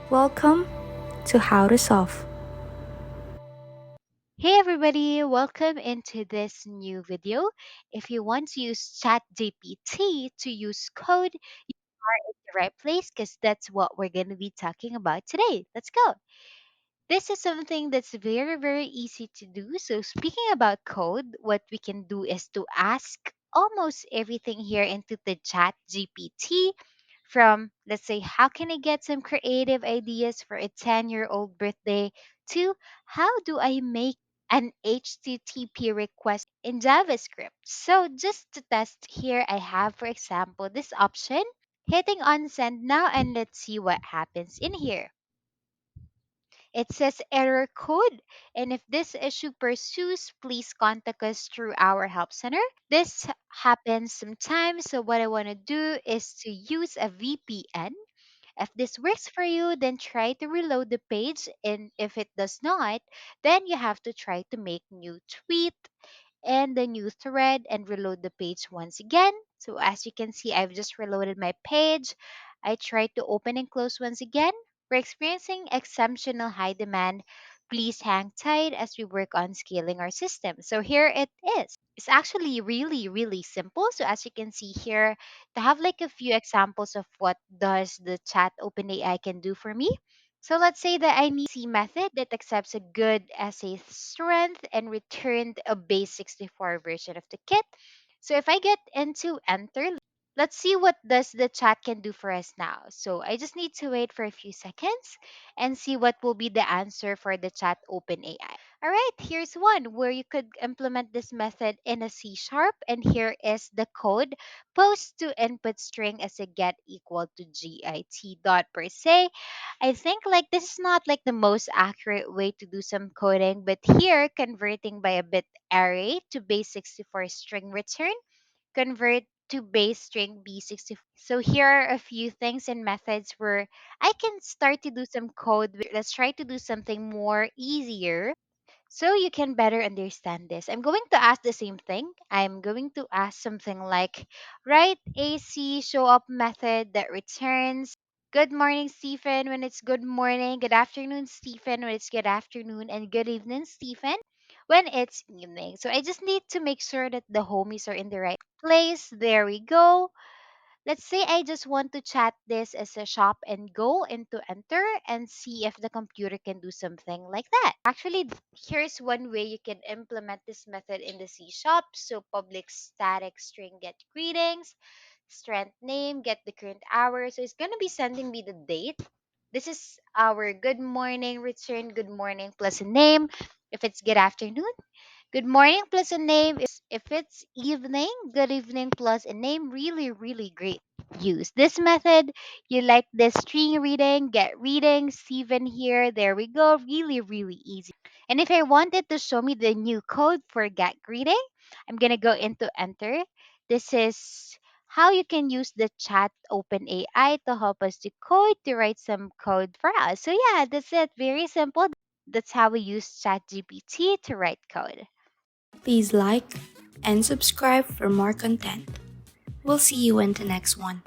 Welcome to How to Solve. Hey everybody, welcome into this new video. If you want to use ChatGPT to use code, you are in the right place because that's what we're going to be talking about today. Let's go. This is something that's very, very easy to do. So, speaking about code, what we can do is to ask almost everything here into the chat GPT from, let's say, how can I get some creative ideas for a 10-year-old birthday to how do I make an HTTP request in JavaScript. So, just to test here, I have, for example, this option hitting on send now, and let's see what happens in here. It says error code, and if this issue pursues, please contact us through our help center. This happens sometimes, so what I want to do is to use a VPN. If this works for you, then try to reload the page, and if it does not, then you have to try to make new tweet and the new thread and reload the page once again. So as you can see, I've just reloaded my page. I tried to open and close once again. We're experiencing exceptional high demand. Please hang tight as we work on scaling our system. So here it is. It's actually really, really simple. So as you can see here, to have like a few examples of what does the chat OpenAI can do for me. So let's say that I need method that accepts a good essay strength and returned a base 64 version of the kit. So if I get into enter, let's see what does the chat can do for us now. So I just need to wait for a few seconds and see what will be the answer for the chat OpenAI. All right, here's one where you could implement this method in a C sharp, and here is the code. Post to input string as a get equal to git dot per se. I think like this is not like the most accurate way to do some coding, but here converting by a bit array to base 64 string return, convert to base string B64. So here are a few things and methods where I can start to do some code. Let's try to do something more easier so you can better understand this. I'm going to ask the same thing. I'm going to ask something like write AC show up method that returns good morning, Stephen, when it's good morning, good afternoon, Stephen, when it's good afternoon, and good evening, Stephen, when it's evening. So I just need to make sure that the homies are in the right place. There we go. Let's say I just want to chat this as a shop and go into enter and see if the computer can do something like that. Actually, here's one way you can implement this method in the C shop. So public static string get greetings, strength name, get the current hour. So it's going to be sending me the date. This is our good morning return, good morning plus a name. If it's good afternoon, good morning plus a name. If it's evening, good evening plus a name. Really, really great use. This method, you like the string reading, get reading, Steven here. There we go. Really, really easy. And if I wanted to show me the new code for get greeting, I'm gonna go into enter. This is how you can use the chat OpenAI to help us to code, to write some code for us. So yeah, that's it. Very simple. That's how we use ChatGPT to write code. Please like and subscribe for more content. We'll see you in the next one.